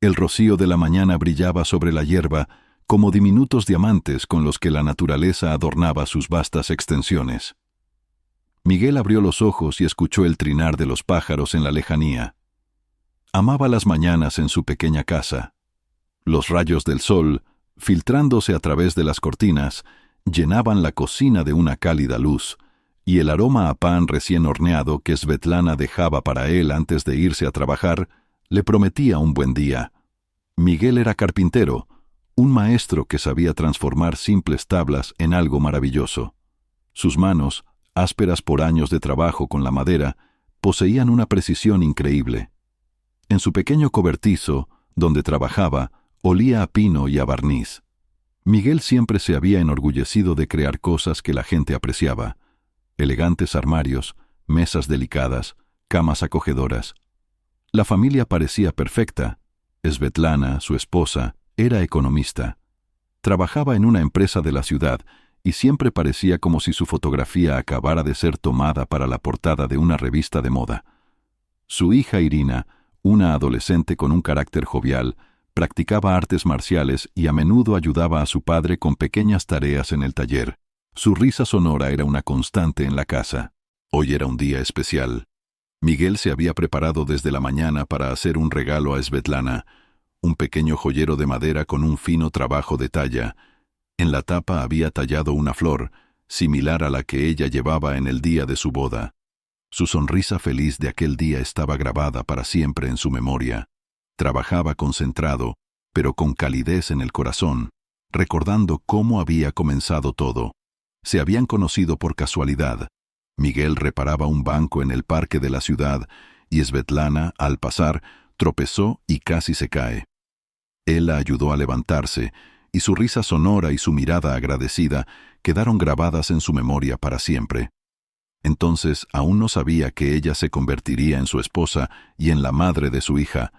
El rocío de la mañana brillaba sobre la hierba como diminutos diamantes con los que la naturaleza adornaba sus vastas extensiones. Miguel abrió los ojos y escuchó el trinar de los pájaros en la lejanía. Amaba las mañanas en su pequeña casa. Los rayos del sol, filtrándose a través de las cortinas, llenaban la cocina de una cálida luz, y el aroma a pan recién horneado que Svetlana dejaba para él antes de irse a trabajar le prometía un buen día. Miguel era carpintero, un maestro que sabía transformar simples tablas en algo maravilloso. Sus manos, ásperas por años de trabajo con la madera, poseían una precisión increíble. En su pequeño cobertizo, donde trabajaba, olía a pino y a barniz. Miguel siempre se había enorgullecido de crear cosas que la gente apreciaba: elegantes armarios, mesas delicadas, camas acogedoras. La familia parecía perfecta. Svetlana, su esposa, era economista. Trabajaba en una empresa de la ciudad y siempre parecía como si su fotografía acabara de ser tomada para la portada de una revista de moda. Su hija Irina, una adolescente con un carácter jovial, practicaba artes marciales y a menudo ayudaba a su padre con pequeñas tareas en el taller. Su risa sonora era una constante en la casa. Hoy era un día especial. Miguel se había preparado desde la mañana para hacer un regalo a Svetlana, un pequeño joyero de madera con un fino trabajo de talla. En la tapa había tallado una flor, similar a la que ella llevaba en el día de su boda. Su sonrisa feliz de aquel día estaba grabada para siempre en su memoria. Trabajaba concentrado, pero con calidez en el corazón, recordando cómo había comenzado todo. Se habían conocido por casualidad. Miguel reparaba un banco en el parque de la ciudad y Svetlana, al pasar, tropezó y casi se cae. Él la ayudó a levantarse, y su risa sonora y su mirada agradecida quedaron grabadas en su memoria para siempre. Entonces aún no sabía que ella se convertiría en su esposa y en la madre de su hija,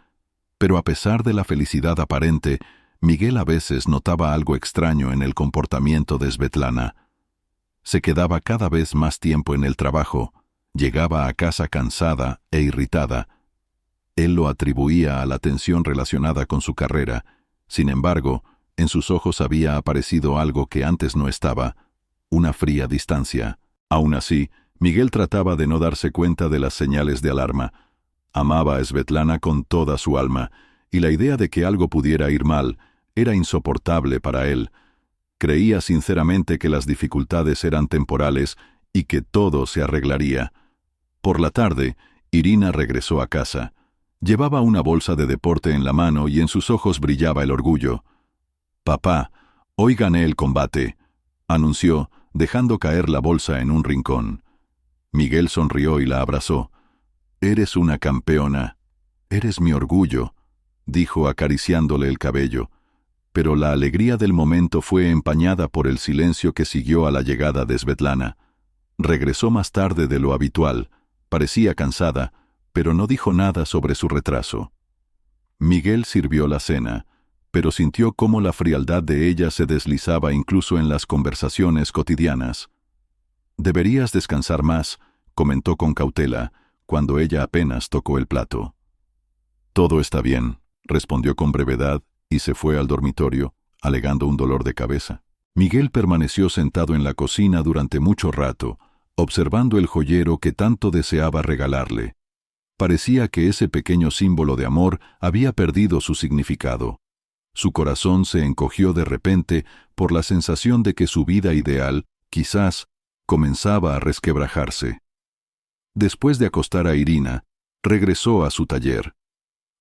pero a pesar de la felicidad aparente, Miguel a veces notaba algo extraño en el comportamiento de Svetlana. Se quedaba cada vez más tiempo en el trabajo, llegaba a casa cansada e irritada. Él lo atribuía a la tensión relacionada con su carrera. Sin embargo, en sus ojos había aparecido algo que antes no estaba: una fría distancia. Aún así, Miguel trataba de no darse cuenta de las señales de alarma. Amaba a Svetlana con toda su alma, y la idea de que algo pudiera ir mal era insoportable para él. Creía sinceramente que las dificultades eran temporales y que todo se arreglaría. Por la tarde, Irina regresó a casa. Llevaba una bolsa de deporte en la mano y en sus ojos brillaba el orgullo. «Papá, hoy gané el combate», anunció, dejando caer la bolsa en un rincón. Miguel sonrió y la abrazó. «Eres una campeona. Eres mi orgullo», dijo acariciándole el cabello. Pero la alegría del momento fue empañada por el silencio que siguió a la llegada de Svetlana. Regresó más tarde de lo habitual. Parecía cansada, pero no dijo nada sobre su retraso. Miguel sirvió la cena, pero sintió cómo la frialdad de ella se deslizaba incluso en las conversaciones cotidianas. «Deberías descansar más», comentó con cautela, cuando ella apenas tocó el plato. «Todo está bien», respondió con brevedad, y se fue al dormitorio, alegando un dolor de cabeza. Miguel permaneció sentado en la cocina durante mucho rato, observando el joyero que tanto deseaba regalarle. Parecía que ese pequeño símbolo de amor había perdido su significado. Su corazón se encogió de repente por la sensación de que su vida ideal, quizás, comenzaba a resquebrajarse. Después de acostar a Irina, regresó a su taller.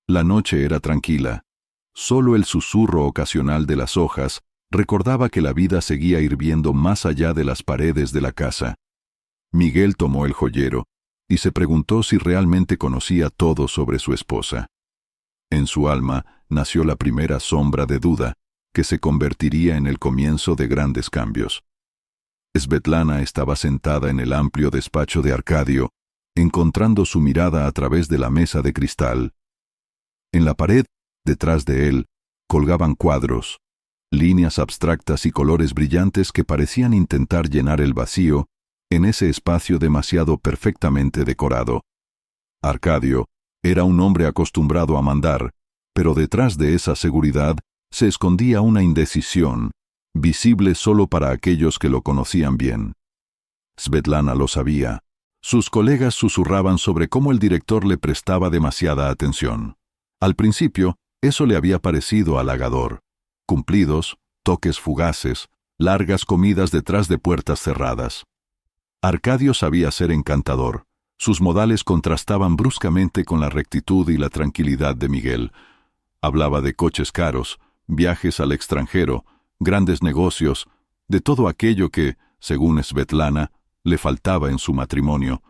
La noche era tranquila. Solo el susurro ocasional de las hojas recordaba que la vida seguía hirviendo más allá de las paredes de la casa. Miguel tomó el joyero y se preguntó si realmente conocía todo sobre su esposa. En su alma nació la primera sombra de duda, que se convertiría en el comienzo de grandes cambios. Svetlana estaba sentada en el amplio despacho de Arcadio, encontrando su mirada a través de la mesa de cristal. En la pared, detrás de él, colgaban cuadros, líneas abstractas y colores brillantes que parecían intentar llenar el vacío en ese espacio demasiado perfectamente decorado. Arcadio era un hombre acostumbrado a mandar, pero detrás de esa seguridad se escondía una indecisión, visible solo para aquellos que lo conocían bien. Svetlana lo sabía. Sus colegas susurraban sobre cómo el director le prestaba demasiada atención. Al principio, eso le había parecido halagador. Cumplidos, toques fugaces, largas comidas detrás de puertas cerradas. Arcadio sabía ser encantador. Sus modales contrastaban bruscamente con la rectitud y la tranquilidad de Miguel. Hablaba de coches caros, viajes al extranjero, grandes negocios, de todo aquello que, según Svetlana, le faltaba en su matrimonio.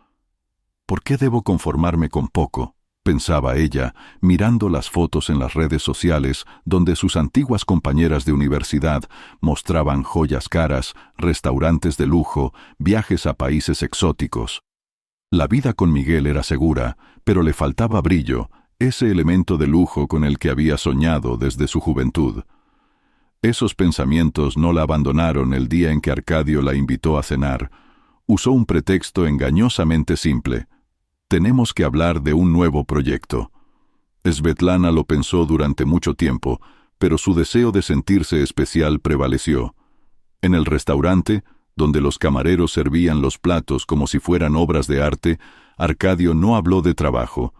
¿Por qué debo conformarme con poco?, pensaba ella, mirando las fotos en las redes sociales donde sus antiguas compañeras de universidad mostraban joyas caras, restaurantes de lujo, viajes a países exóticos. La vida con Miguel era segura, pero le faltaba brillo, ese elemento de lujo con el que había soñado desde su juventud. Esos pensamientos no la abandonaron el día en que Arcadio la invitó a cenar. Usó un pretexto engañosamente simple. Tenemos que hablar de un nuevo proyecto. Svetlana lo pensó durante mucho tiempo, pero su deseo de sentirse especial prevaleció. En el restaurante, donde los camareros servían los platos como si fueran obras de arte, Arcadio no habló de trabajo.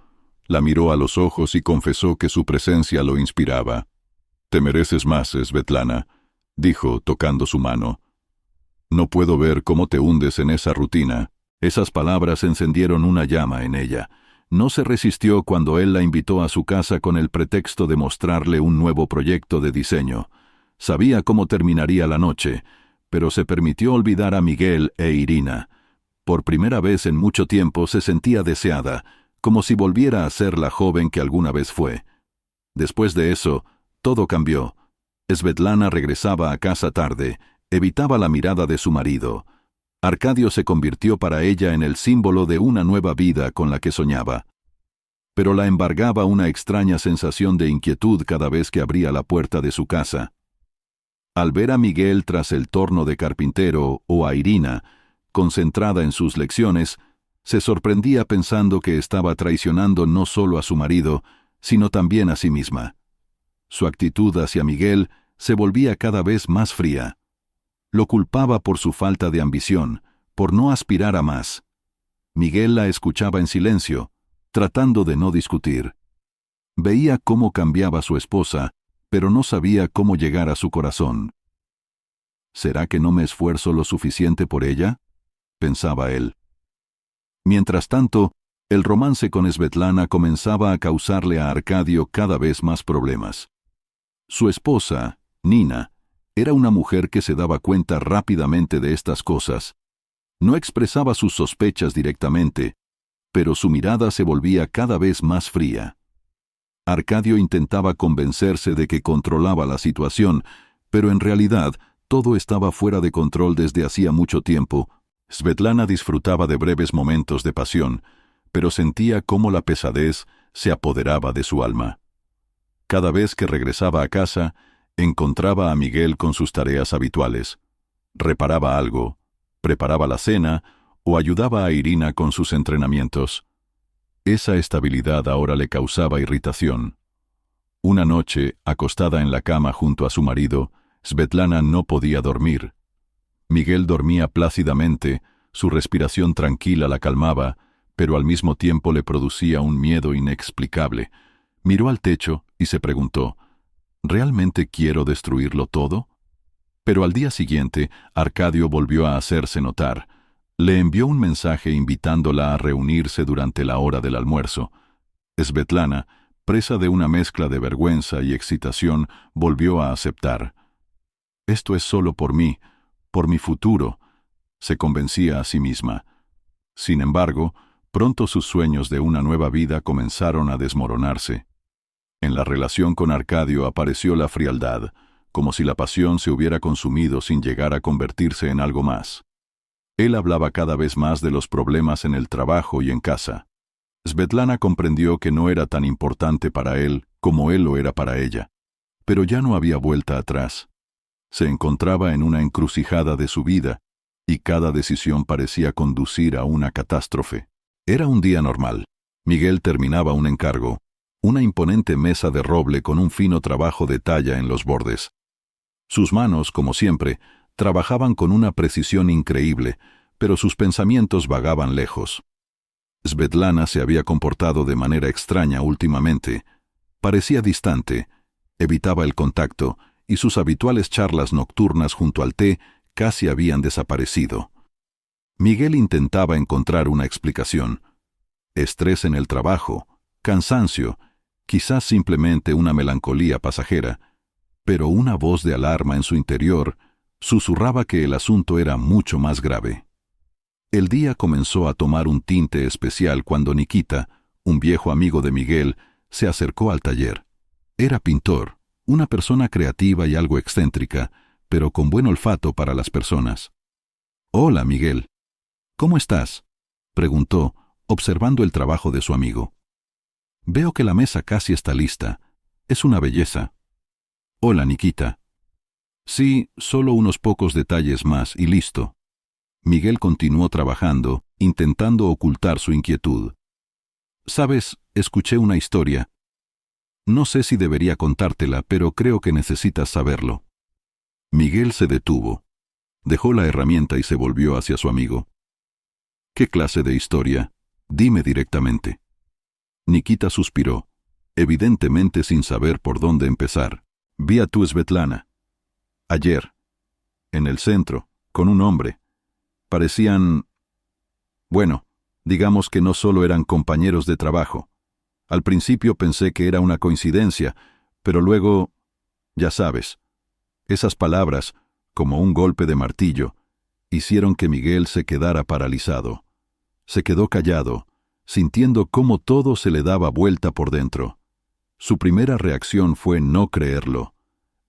La miró a los ojos y confesó que su presencia lo inspiraba. «Te mereces más, Svetlana», dijo, tocando su mano. «No puedo ver cómo te hundes en esa rutina». Esas palabras encendieron una llama en ella. No se resistió cuando él la invitó a su casa con el pretexto de mostrarle un nuevo proyecto de diseño. Sabía cómo terminaría la noche, pero se permitió olvidar a Miguel e Irina. Por primera vez en mucho tiempo se sentía deseada, como si volviera a ser la joven que alguna vez fue. Después de eso, todo cambió. Svetlana regresaba a casa tarde, evitaba la mirada de su marido. Arcadio se convirtió para ella en el símbolo de una nueva vida con la que soñaba. Pero la embargaba una extraña sensación de inquietud cada vez que abría la puerta de su casa. Al ver a Miguel tras el torno de carpintero o a Irina, concentrada en sus lecciones, se sorprendía pensando que estaba traicionando no solo a su marido, sino también a sí misma. Su actitud hacia Miguel se volvía cada vez más fría. Lo culpaba por su falta de ambición, por no aspirar a más. Miguel la escuchaba en silencio, tratando de no discutir. Veía cómo cambiaba su esposa, pero no sabía cómo llegar a su corazón. ¿Será que no me esfuerzo lo suficiente por ella?, pensaba él. Mientras tanto, el romance con Svetlana comenzaba a causarle a Arcadio cada vez más problemas. Su esposa, Nina, era una mujer que se daba cuenta rápidamente de estas cosas. No expresaba sus sospechas directamente, pero su mirada se volvía cada vez más fría. Arcadio intentaba convencerse de que controlaba la situación, pero en realidad todo estaba fuera de control desde hacía mucho tiempo. Svetlana disfrutaba de breves momentos de pasión, pero sentía cómo la pesadez se apoderaba de su alma. Cada vez que regresaba a casa, encontraba a Miguel con sus tareas habituales. Reparaba algo, preparaba la cena o ayudaba a Irina con sus entrenamientos. Esa estabilidad ahora le causaba irritación. Una noche, acostada en la cama junto a su marido, Svetlana no podía dormir. Miguel dormía plácidamente, su respiración tranquila la calmaba, pero al mismo tiempo le producía un miedo inexplicable. Miró al techo y se preguntó, ¿realmente quiero destruirlo todo? Pero al día siguiente, Arcadio volvió a hacerse notar. Le envió un mensaje invitándola a reunirse durante la hora del almuerzo. Svetlana, presa de una mezcla de vergüenza y excitación, volvió a aceptar. «Esto es solo por mí, por mi futuro», se convencía a sí misma. Sin embargo, pronto sus sueños de una nueva vida comenzaron a desmoronarse. En la relación con Arcadio apareció la frialdad, como si la pasión se hubiera consumido sin llegar a convertirse en algo más. Él hablaba cada vez más de los problemas en el trabajo y en casa. Svetlana comprendió que no era tan importante para él como él lo era para ella. Pero ya no había vuelta atrás. Se encontraba en una encrucijada de su vida, y cada decisión parecía conducir a una catástrofe. Era un día normal. Miguel terminaba un encargo. una imponente mesa de roble con un fino trabajo de talla en los bordes. Sus manos, como siempre, trabajaban con una precisión increíble, pero sus pensamientos vagaban lejos. Svetlana se había comportado de manera extraña últimamente. Parecía distante, evitaba el contacto, y sus habituales charlas nocturnas junto al té casi habían desaparecido. Miguel intentaba encontrar una explicación. Estrés en el trabajo, cansancio, quizás simplemente una melancolía pasajera, pero una voz de alarma en su interior susurraba que el asunto era mucho más grave. El día comenzó a tomar un tinte especial cuando Nikita, un viejo amigo de Miguel, se acercó al taller. Era pintor, una persona creativa y algo excéntrica, pero con buen olfato para las personas. «Hola, Miguel. ¿Cómo estás?», preguntó, observando el trabajo de su amigo. «Veo que la mesa casi está lista. Es una belleza». «Hola, Nikita». «Sí, solo unos pocos detalles más y listo». Miguel continuó trabajando, intentando ocultar su inquietud. «Sabes, escuché una historia. No sé si debería contártela, pero creo que necesitas saberlo». Miguel se detuvo. Dejó la herramienta y se volvió hacia su amigo. «¿Qué clase de historia? Dime directamente». Nikita suspiró, evidentemente sin saber por dónde empezar. «Vi a tu Svetlana. Ayer. En el centro, con un hombre. Parecían... Bueno, digamos que no solo eran compañeros de trabajo. Al principio pensé que era una coincidencia, pero luego... Ya sabes, esas palabras, como un golpe de martillo, hicieron que Miguel se quedara paralizado. Se quedó callado, sintiendo cómo todo se le daba vuelta por dentro. Su primera reacción fue no creerlo.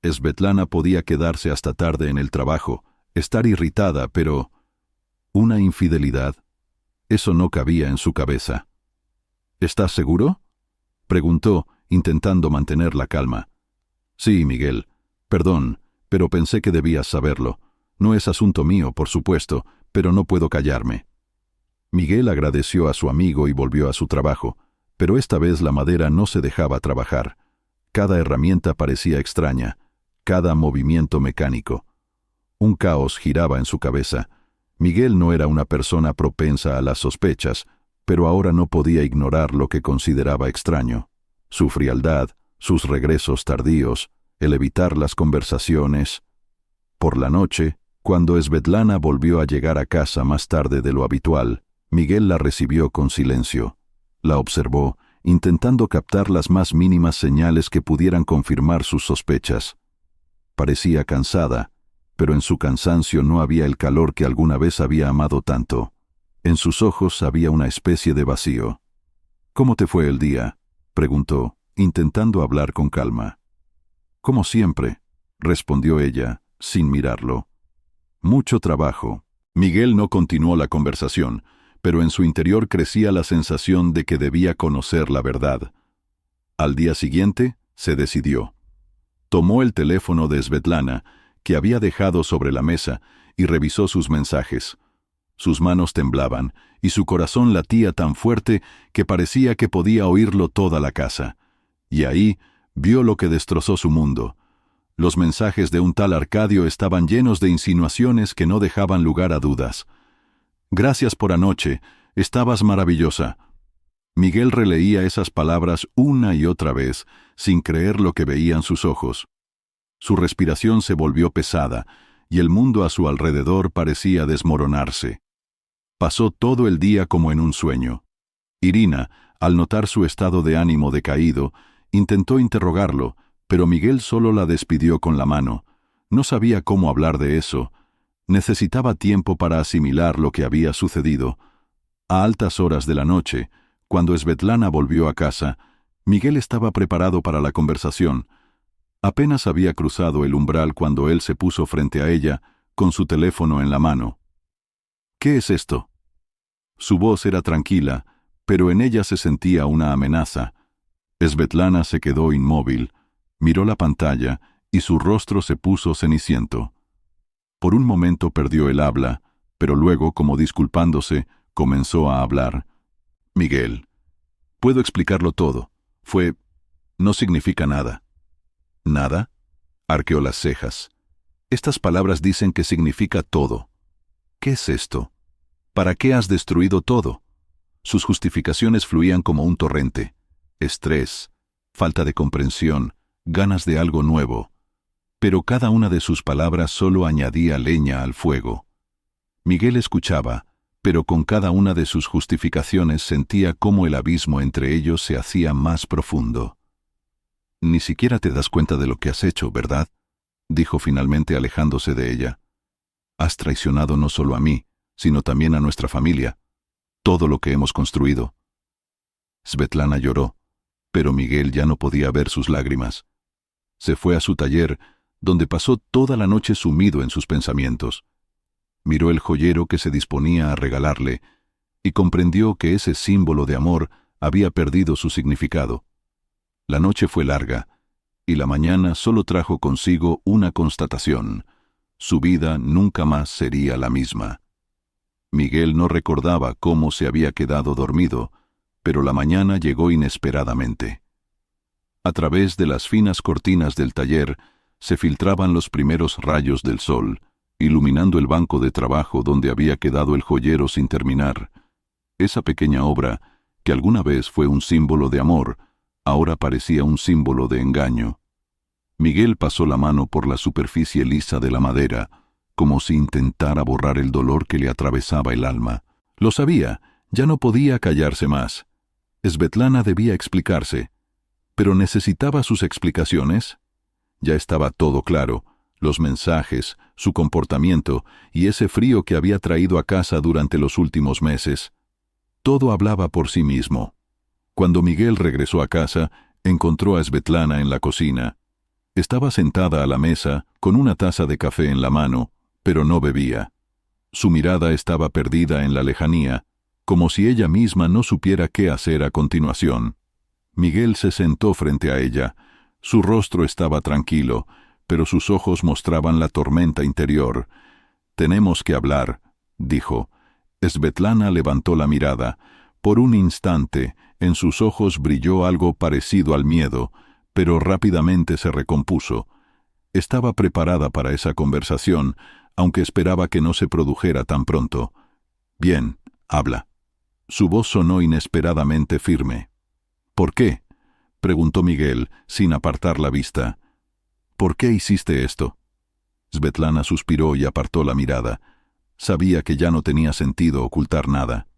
Svetlana podía quedarse hasta tarde en el trabajo, estar irritada, pero... ¿Una infidelidad? Eso no cabía en su cabeza. «¿Estás seguro?», preguntó, intentando mantener la calma. «Sí, Miguel. Perdón, pero pensé que debías saberlo. No es asunto mío, por supuesto, pero no puedo callarme». Miguel agradeció a su amigo y volvió a su trabajo, pero esta vez la madera no se dejaba trabajar. Cada herramienta parecía extraña, cada movimiento mecánico. Un caos giraba en su cabeza. Miguel no era una persona propensa a las sospechas, pero ahora no podía ignorar lo que consideraba extraño. Su frialdad, sus regresos tardíos, el evitar las conversaciones. Por la noche, cuando Svetlana volvió a llegar a casa más tarde de lo habitual, Miguel la recibió con silencio. La observó, intentando captar las más mínimas señales que pudieran confirmar sus sospechas. Parecía cansada, pero en su cansancio no había el calor que alguna vez había amado tanto. En sus ojos había una especie de vacío. «¿Cómo te fue el día?», preguntó, intentando hablar con calma. «Como siempre», respondió ella, sin mirarlo. «Mucho trabajo». Miguel no continuó la conversación, pero en su interior crecía la sensación de que debía conocer la verdad. Al día siguiente, se decidió. Tomó el teléfono de Svetlana, que había dejado sobre la mesa, y revisó sus mensajes. Sus manos temblaban, y su corazón latía tan fuerte que parecía que podía oírlo toda la casa. Y ahí vio lo que destrozó su mundo. Los mensajes de un tal Arcadio estaban llenos de insinuaciones que no dejaban lugar a dudas. «Gracias por anoche, estabas maravillosa». Miguel releía esas palabras una y otra vez, sin creer lo que veían sus ojos. Su respiración se volvió pesada, y el mundo a su alrededor parecía desmoronarse. Pasó todo el día como en un sueño. Irina, al notar su estado de ánimo decaído, intentó interrogarlo, pero Miguel solo la despidió con la mano. No sabía cómo hablar de eso. Necesitaba tiempo para asimilar lo que había sucedido. A altas horas de la noche, cuando Svetlana volvió a casa, Miguel estaba preparado para la conversación. Apenas había cruzado el umbral cuando él se puso frente a ella, con su teléfono en la mano. «¿Qué es esto?». Su voz era tranquila, pero en ella se sentía una amenaza. Svetlana se quedó inmóvil, miró la pantalla y su rostro se puso ceniciento. Por un momento perdió el habla, pero luego, como disculpándose, comenzó a hablar. «Miguel, puedo explicarlo todo. No significa nada. ¿Nada? Arqueó las cejas. Estas palabras dicen que significa todo. ¿Qué es esto? ¿Para qué has destruido todo? Sus justificaciones fluían como un torrente. Estrés, falta de comprensión, ganas de algo nuevo. Pero cada una de sus palabras solo añadía leña al fuego. Miguel escuchaba, pero con cada una de sus justificaciones sentía cómo el abismo entre ellos se hacía más profundo. Ni siquiera te das cuenta de lo que has hecho, ¿verdad?, dijo finalmente alejándose de ella. Has traicionado no solo a mí, sino también a nuestra familia, todo lo que hemos construido. Svetlana lloró, pero Miguel ya no podía ver sus lágrimas. Se fue a su taller, donde pasó toda la noche sumido en sus pensamientos. Miró el joyero que se disponía a regalarle y comprendió que ese símbolo de amor había perdido su significado. La noche fue larga, y la mañana solo trajo consigo una constatación: su vida nunca más sería la misma. Miguel no recordaba cómo se había quedado dormido, pero la mañana llegó inesperadamente. A través de las finas cortinas del taller se filtraban los primeros rayos del sol, iluminando el banco de trabajo donde había quedado el joyero sin terminar. Esa pequeña obra, que alguna vez fue un símbolo de amor, ahora parecía un símbolo de engaño. Miguel pasó la mano por la superficie lisa de la madera, como si intentara borrar el dolor que le atravesaba el alma. Lo sabía, ya no podía callarse más. Svetlana debía explicarse, pero ¿necesitaba sus explicaciones? Ya estaba todo claro: los mensajes, su comportamiento y ese frío que había traído a casa durante los últimos meses. Todo hablaba por sí mismo. Cuando Miguel regresó a casa, encontró a Svetlana en la cocina. Estaba sentada a la mesa, con una taza de café en la mano, pero no bebía. Su mirada estaba perdida en la lejanía, como si ella misma no supiera qué hacer a continuación. Miguel se sentó frente a ella. Su rostro estaba tranquilo, pero sus ojos mostraban la tormenta interior. «Tenemos que hablar», dijo. Svetlana levantó la mirada. Por un instante, en sus ojos brilló algo parecido al miedo, pero rápidamente se recompuso. Estaba preparada para esa conversación, aunque esperaba que no se produjera tan pronto. «Bien, habla». Su voz sonó inesperadamente firme. «¿Por qué?», preguntó Miguel, sin apartar la vista. «¿Por qué hiciste esto?». Svetlana suspiró y apartó la mirada. Sabía que ya no tenía sentido ocultar nada.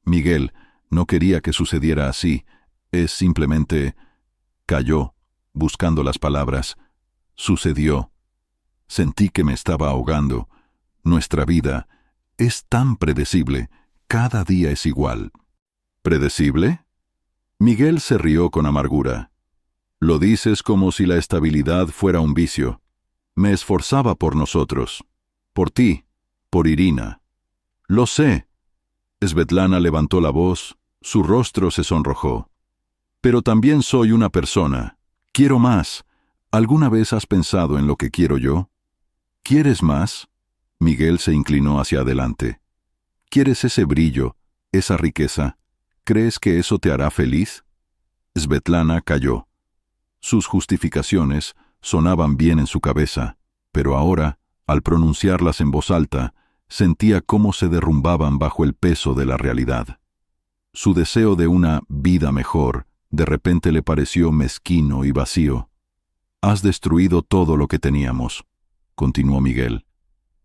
«Miguel, no quería que sucediera así. Es simplemente…». Calló, buscando las palabras. «Sucedió. Sentí que me estaba ahogando. Nuestra vida es tan predecible. Cada día es igual». «¿Predecible?». Miguel se rió con amargura. «Lo dices como si la estabilidad fuera un vicio. Me esforzaba por nosotros. Por ti. Por Irina». «Lo sé». Svetlana levantó la voz. Su rostro se sonrojó. «Pero también soy una persona. Quiero más. ¿Alguna vez has pensado en lo que quiero yo?». «¿Quieres más?». Miguel se inclinó hacia adelante. «¿Quieres ese brillo, esa riqueza? ¿Crees que eso te hará feliz?». Svetlana calló. Sus justificaciones sonaban bien en su cabeza, pero ahora, al pronunciarlas en voz alta, sentía cómo se derrumbaban bajo el peso de la realidad. Su deseo de una vida mejor de repente le pareció mezquino y vacío. «Has destruido todo lo que teníamos», continuó Miguel.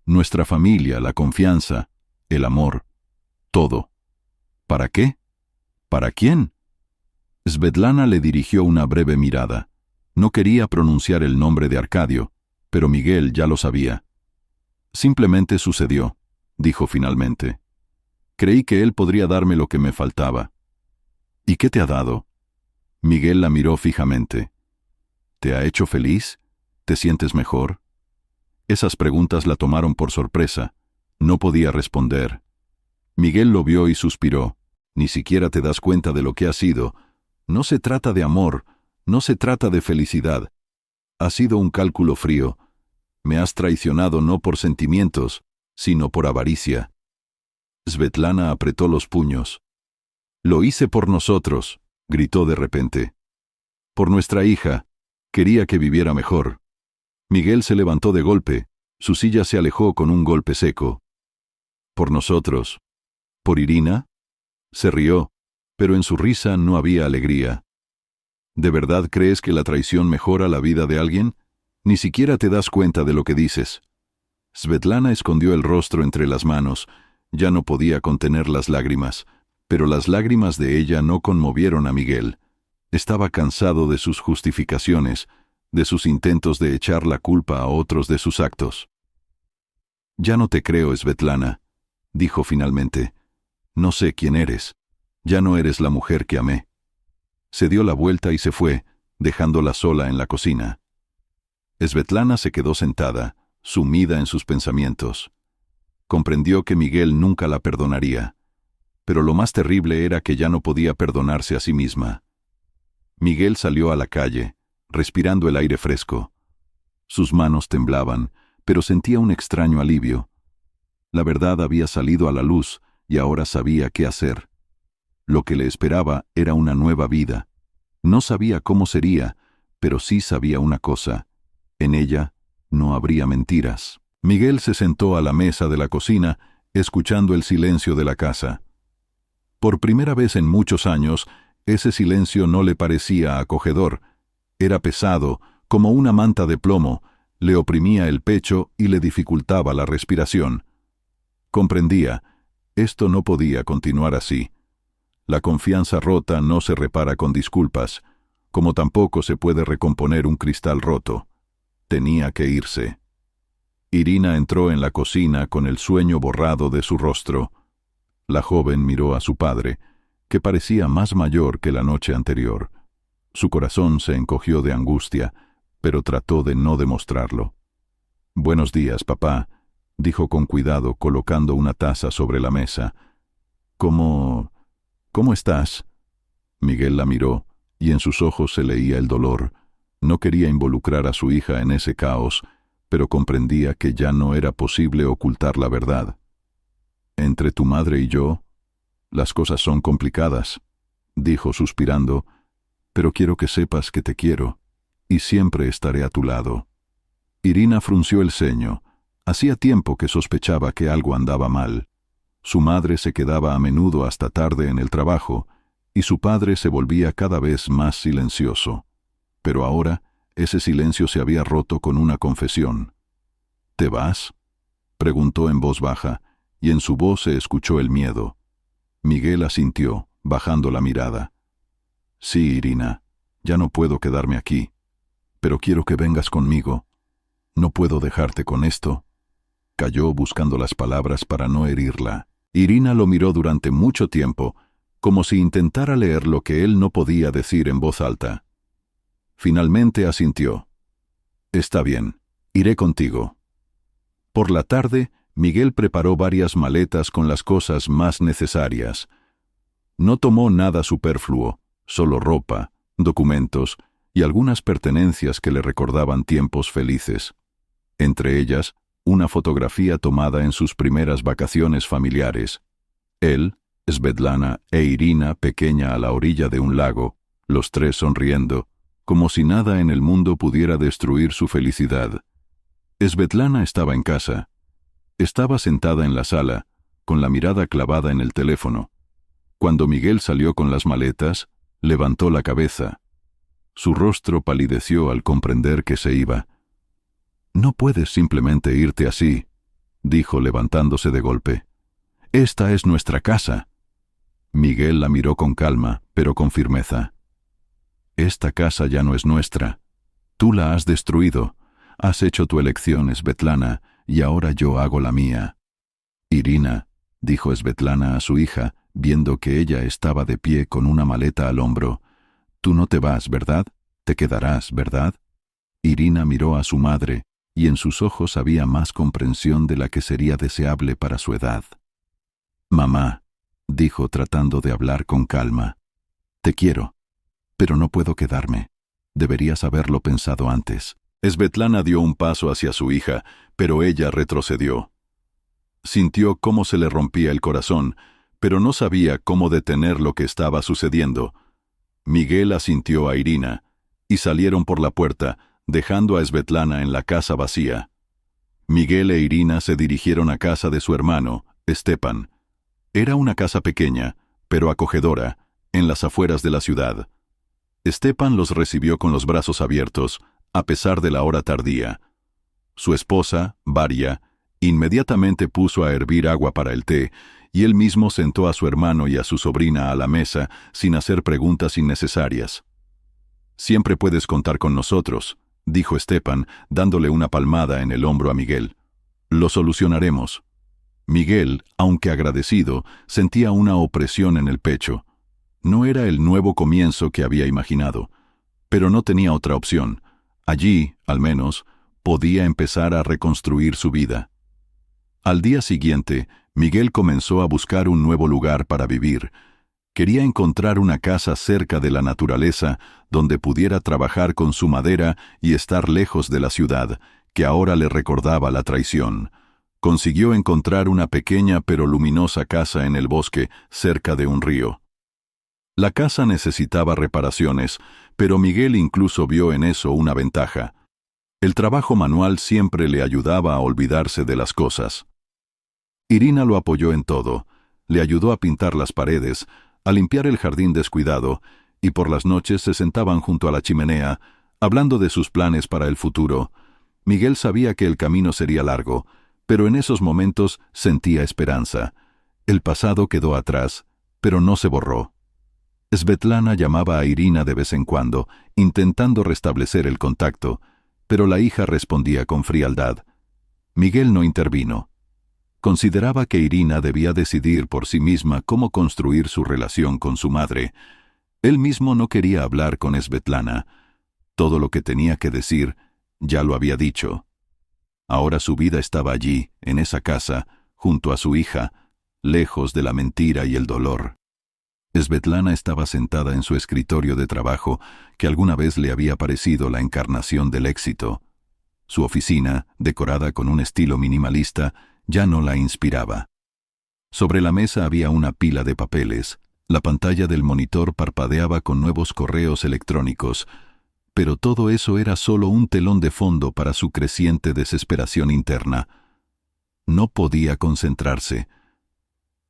«Nuestra familia, la confianza, el amor, todo. ¿Para qué? ¿Para quién?». Svetlana le dirigió una breve mirada. No quería pronunciar el nombre de Arcadio, pero Miguel ya lo sabía. «Simplemente sucedió», dijo finalmente. «Creí que él podría darme lo que me faltaba». «¿Y qué te ha dado?». Miguel la miró fijamente. «¿Te ha hecho feliz? ¿Te sientes mejor?». Esas preguntas la tomaron por sorpresa. No podía responder. Miguel lo vio y suspiró. «Ni siquiera te das cuenta de lo que ha sido. No se trata de amor, no se trata de felicidad. Ha sido un cálculo frío. Me has traicionado no por sentimientos, sino por avaricia». Svetlana apretó los puños. «Lo hice por nosotros», gritó de repente. Por nuestra hija. Quería que viviera mejor. Miguel se levantó de golpe. Su silla se alejó con un golpe seco. ¿Por nosotros? ¿Por Irina? Se rió, pero en su risa no había alegría. ¿De verdad crees que la traición mejora la vida de alguien? Ni siquiera te das cuenta de lo que dices. Svetlana escondió el rostro entre las manos. Ya no podía contener las lágrimas, pero las lágrimas de ella no conmovieron a Miguel. Estaba cansado de sus justificaciones, de sus intentos de echar la culpa a otros de sus actos. «Ya no te creo, Svetlana», dijo finalmente. «No sé quién eres. Ya no eres la mujer que amé». Se dio la vuelta y se fue, dejándola sola en la cocina. Svetlana se quedó sentada, sumida en sus pensamientos. Comprendió que Miguel nunca la perdonaría, pero lo más terrible era que ya no podía perdonarse a sí misma. Miguel salió a la calle, respirando el aire fresco. Sus manos temblaban, pero sentía un extraño alivio. La verdad había salido a la luz y ahora sabía qué hacer. Lo que le esperaba era una nueva vida. No sabía cómo sería, pero sí sabía una cosa. En ella no habría mentiras. Miguel se sentó a la mesa de la cocina, escuchando el silencio de la casa. Por primera vez en muchos años, ese silencio no le parecía acogedor. Era pesado, como una manta de plomo, le oprimía el pecho y le dificultaba la respiración. Comprendía, esto no podía continuar así. La confianza rota no se repara con disculpas, como tampoco se puede recomponer un cristal roto. Tenía que irse. Irina entró en la cocina con el sueño borrado de su rostro. La joven miró a su padre, que parecía más mayor que la noche anterior. Su corazón se encogió de angustia, pero trató de no demostrarlo. «Buenos días, papá», dijo con cuidado, colocando una taza sobre la mesa. «¿Cómo estás?» Miguel la miró, y en sus ojos se leía el dolor. No quería involucrar a su hija en ese caos, pero comprendía que ya no era posible ocultar la verdad. «Entre tu madre y yo, las cosas son complicadas», dijo suspirando, «pero quiero que sepas que te quiero, y siempre estaré a tu lado». Irina frunció el ceño. Hacía tiempo que sospechaba que algo andaba mal. Su madre se quedaba a menudo hasta tarde en el trabajo, y su padre se volvía cada vez más silencioso. Pero ahora, ese silencio se había roto con una confesión. «¿Te vas?», preguntó en voz baja, y en su voz se escuchó el miedo. Miguel asintió, bajando la mirada. «Sí, Irina, ya no puedo quedarme aquí, pero quiero que vengas conmigo. No puedo dejarte con esto». Calló buscando las palabras para no herirla. Irina lo miró durante mucho tiempo, como si intentara leer lo que él no podía decir en voz alta. Finalmente asintió. «Está bien, iré contigo». Por la tarde, Miguel preparó varias maletas con las cosas más necesarias. No tomó nada superfluo, solo ropa, documentos y algunas pertenencias que le recordaban tiempos felices. Entre ellas, una fotografía tomada en sus primeras vacaciones familiares. Él, Svetlana e Irina pequeña a la orilla de un lago, los tres sonriendo, como si nada en el mundo pudiera destruir su felicidad. Svetlana estaba en casa. Estaba sentada en la sala, con la mirada clavada en el teléfono. Cuando Miguel salió con las maletas, levantó la cabeza. Su rostro palideció al comprender que se iba. «No puedes simplemente irte así», dijo levantándose de golpe. «Esta es nuestra casa». Miguel la miró con calma, pero con firmeza. «Esta casa ya no es nuestra. Tú la has destruido. Has hecho tu elección, Svetlana, y ahora yo hago la mía». «Irina», dijo Svetlana a su hija, viendo que ella estaba de pie con una maleta al hombro. «Tú no te vas, ¿verdad? Te quedarás, ¿verdad?» Irina miró a su madre, y en sus ojos había más comprensión de la que sería deseable para su edad. «Mamá», dijo tratando de hablar con calma, «te quiero, pero no puedo quedarme. Deberías haberlo pensado antes». Svetlana dio un paso hacia su hija, pero ella retrocedió. Sintió cómo se le rompía el corazón, pero no sabía cómo detener lo que estaba sucediendo. Miguel asintió a Irina, y salieron por la puerta, dejando a Svetlana en la casa vacía. Miguel e Irina se dirigieron a casa de su hermano, Stepan. Era una casa pequeña, pero acogedora, en las afueras de la ciudad. Stepan los recibió con los brazos abiertos, a pesar de la hora tardía. Su esposa, Varia, inmediatamente puso a hervir agua para el té, y él mismo sentó a su hermano y a su sobrina a la mesa sin hacer preguntas innecesarias. «Siempre puedes contar con nosotros», dijo Stepan, dándole una palmada en el hombro a Miguel. «Lo solucionaremos». Miguel, aunque agradecido, sentía una opresión en el pecho. No era el nuevo comienzo que había imaginado, pero no tenía otra opción. Allí, al menos, podía empezar a reconstruir su vida. Al día siguiente, Miguel comenzó a buscar un nuevo lugar para vivir. Quería encontrar una casa cerca de la naturaleza donde pudiera trabajar con su madera y estar lejos de la ciudad, que ahora le recordaba la traición. Consiguió encontrar una pequeña pero luminosa casa en el bosque, cerca de un río. La casa necesitaba reparaciones, pero Miguel incluso vio en eso una ventaja. El trabajo manual siempre le ayudaba a olvidarse de las cosas. Irina lo apoyó en todo. Le ayudó a pintar las paredes, a limpiar el jardín descuidado, y por las noches se sentaban junto a la chimenea, hablando de sus planes para el futuro. Miguel sabía que el camino sería largo, pero en esos momentos sentía esperanza. El pasado quedó atrás, pero no se borró. Svetlana llamaba a Irina de vez en cuando, intentando restablecer el contacto, pero la hija respondía con frialdad. Miguel no intervino. Consideraba que Irina debía decidir por sí misma cómo construir su relación con su madre. Él mismo no quería hablar con Svetlana. Todo lo que tenía que decir, ya lo había dicho. Ahora su vida estaba allí, en esa casa, junto a su hija, lejos de la mentira y el dolor. Svetlana estaba sentada en su escritorio de trabajo, que alguna vez le había parecido la encarnación del éxito. Su oficina, decorada con un estilo minimalista, ya no la inspiraba. Sobre la mesa había una pila de papeles. La pantalla del monitor parpadeaba con nuevos correos electrónicos, pero todo eso era solo un telón de fondo para su creciente desesperación interna. No podía concentrarse.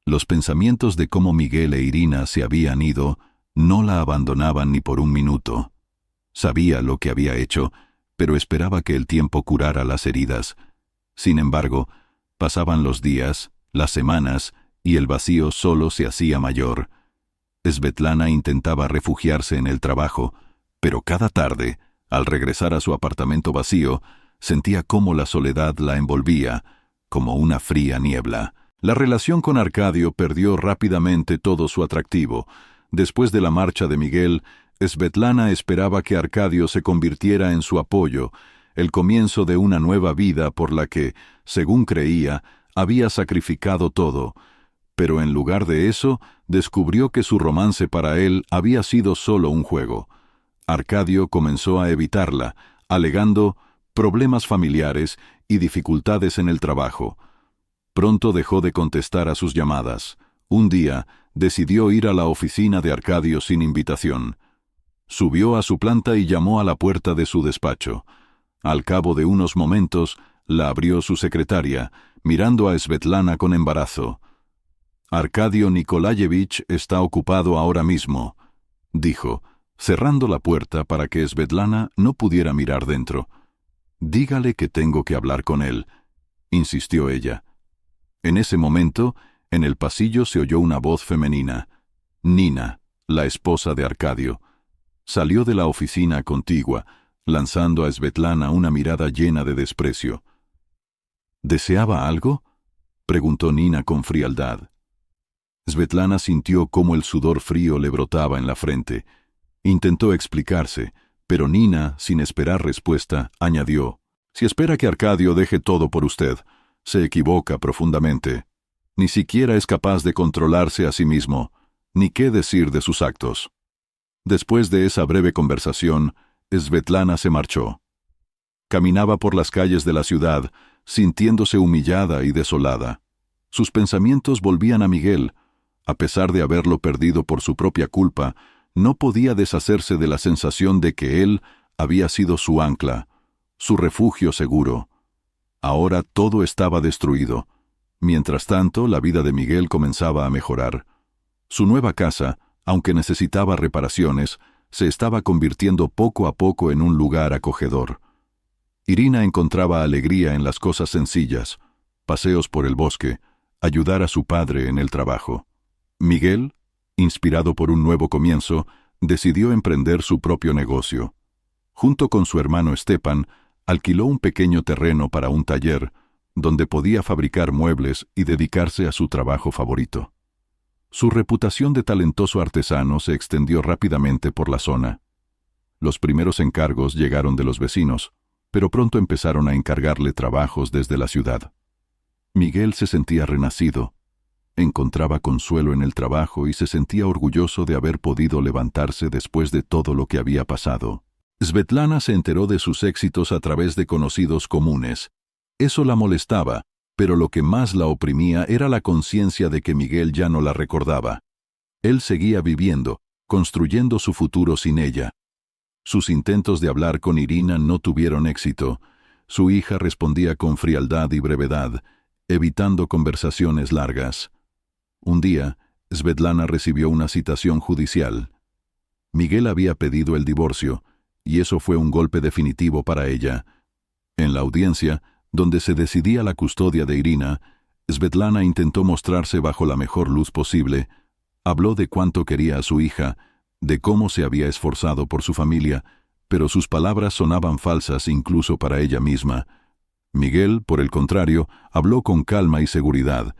Los pensamientos de cómo Miguel e Irina se habían ido no la abandonaban ni por un minuto. Sabía lo que había hecho, pero esperaba que el tiempo curara las heridas. Sin embargo, pasaban los días, las semanas, y el vacío solo se hacía mayor. Svetlana intentaba refugiarse en el trabajo, pero cada tarde, al regresar a su apartamento vacío, sentía cómo la soledad la envolvía, como una fría niebla. La relación con Arcadio perdió rápidamente todo su atractivo. Después de la marcha de Miguel, Svetlana esperaba que Arcadio se convirtiera en su apoyo, el comienzo de una nueva vida por la que, según creía, había sacrificado todo. Pero en lugar de eso, descubrió que su romance para él había sido solo un juego. Arcadio comenzó a evitarla, alegando problemas familiares y dificultades en el trabajo. Pronto dejó de contestar a sus llamadas. Un día, decidió ir a la oficina de Arcadio sin invitación. Subió a su planta y llamó a la puerta de su despacho. Al cabo de unos momentos, la abrió su secretaria, mirando a Svetlana con embarazo. «Arcadio Nikolayevich está ocupado ahora mismo», dijo, cerrando la puerta para que Svetlana no pudiera mirar dentro. «Dígale que tengo que hablar con él», insistió ella. En ese momento, en el pasillo se oyó una voz femenina. Nina, la esposa de Arcadio, salió de la oficina contigua, lanzando a Svetlana una mirada llena de desprecio. «¿Deseaba algo?», preguntó Nina con frialdad. Svetlana sintió cómo el sudor frío le brotaba en la frente. Intentó explicarse, pero Nina, sin esperar respuesta, añadió: «Si espera que Arcadio deje todo por usted, se equivoca profundamente. Ni siquiera es capaz de controlarse a sí mismo, ni qué decir de sus actos». Después de esa breve conversación, Svetlana se marchó. Caminaba por las calles de la ciudad, sintiéndose humillada y desolada. Sus pensamientos volvían a Miguel. A pesar de haberlo perdido por su propia culpa, no podía deshacerse de la sensación de que él había sido su ancla, su refugio seguro. Ahora todo estaba destruido. Mientras tanto, la vida de Miguel comenzaba a mejorar. Su nueva casa, aunque necesitaba reparaciones, se estaba convirtiendo poco a poco en un lugar acogedor. Irina encontraba alegría en las cosas sencillas, paseos por el bosque, ayudar a su padre en el trabajo. Miguel, inspirado por un nuevo comienzo, decidió emprender su propio negocio. Junto con su hermano Stepan, alquiló un pequeño terreno para un taller, donde podía fabricar muebles y dedicarse a su trabajo favorito. Su reputación de talentoso artesano se extendió rápidamente por la zona. Los primeros encargos llegaron de los vecinos, pero pronto empezaron a encargarle trabajos desde la ciudad. Miguel se sentía renacido. Encontraba consuelo en el trabajo y se sentía orgulloso de haber podido levantarse después de todo lo que había pasado. Svetlana se enteró de sus éxitos a través de conocidos comunes. Eso la molestaba, pero lo que más la oprimía era la conciencia de que Miguel ya no la recordaba. Él seguía viviendo, construyendo su futuro sin ella. Sus intentos de hablar con Irina no tuvieron éxito. Su hija respondía con frialdad y brevedad, evitando conversaciones largas. Un día, Svetlana recibió una citación judicial. Miguel había pedido el divorcio, y eso fue un golpe definitivo para ella. En la audiencia, donde se decidía la custodia de Irina, Svetlana intentó mostrarse bajo la mejor luz posible. Habló de cuánto quería a su hija, de cómo se había esforzado por su familia, pero sus palabras sonaban falsas incluso para ella misma. Miguel, por el contrario, habló con calma y seguridad.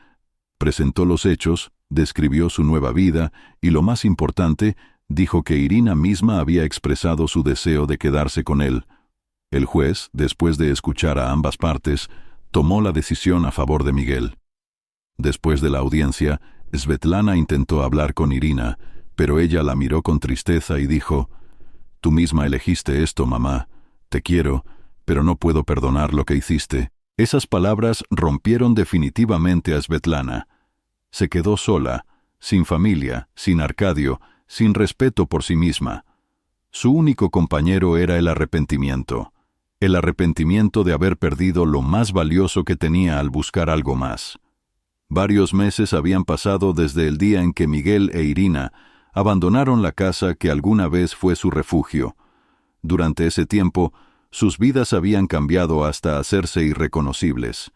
Presentó los hechos, describió su nueva vida y, lo más importante, dijo que Irina misma había expresado su deseo de quedarse con él. El juez, después de escuchar a ambas partes, tomó la decisión a favor de Miguel. Después de la audiencia, Svetlana intentó hablar con Irina, pero ella la miró con tristeza y dijo: «Tú misma elegiste esto, mamá. Te quiero, pero no puedo perdonar lo que hiciste». Esas palabras rompieron definitivamente a Svetlana. Se quedó sola, sin familia, sin Arcadio, sin respeto por sí misma. Su único compañero era el arrepentimiento de haber perdido lo más valioso que tenía al buscar algo más. Varios meses habían pasado desde el día en que Miguel e Irina abandonaron la casa que alguna vez fue su refugio. Durante ese tiempo, sus vidas habían cambiado hasta hacerse irreconocibles.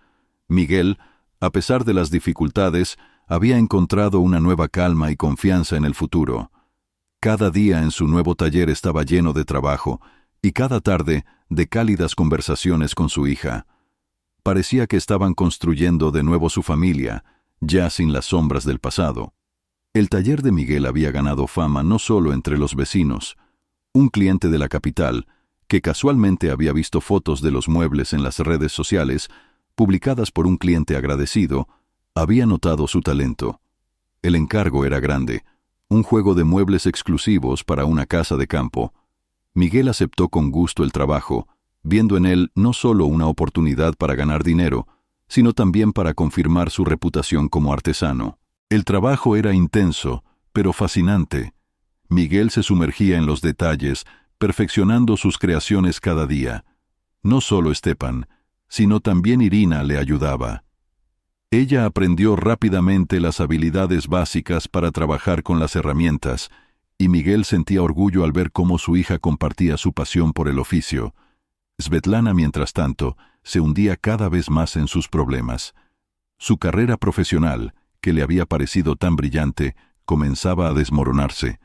Miguel, a pesar de las dificultades, había encontrado una nueva calma y confianza en el futuro. Cada día en su nuevo taller estaba lleno de trabajo, y cada tarde de cálidas conversaciones con su hija. Parecía que estaban construyendo de nuevo su familia, ya sin las sombras del pasado. El taller de Miguel había ganado fama no solo entre los vecinos. Un cliente de la capital, que casualmente había visto fotos de los muebles en las redes sociales, publicadas por un cliente agradecido, había notado su talento. El encargo era grande, un juego de muebles exclusivos para una casa de campo. Miguel aceptó con gusto el trabajo, viendo en él no solo una oportunidad para ganar dinero, sino también para confirmar su reputación como artesano. El trabajo era intenso, pero fascinante. Miguel se sumergía en los detalles, perfeccionando sus creaciones cada día. No solo Stepan, sino también Irina le ayudaba. Ella aprendió rápidamente las habilidades básicas para trabajar con las herramientas, y Miguel sentía orgullo al ver cómo su hija compartía su pasión por el oficio. Svetlana, mientras tanto, se hundía cada vez más en sus problemas. Su carrera profesional, que le había parecido tan brillante, comenzaba a desmoronarse.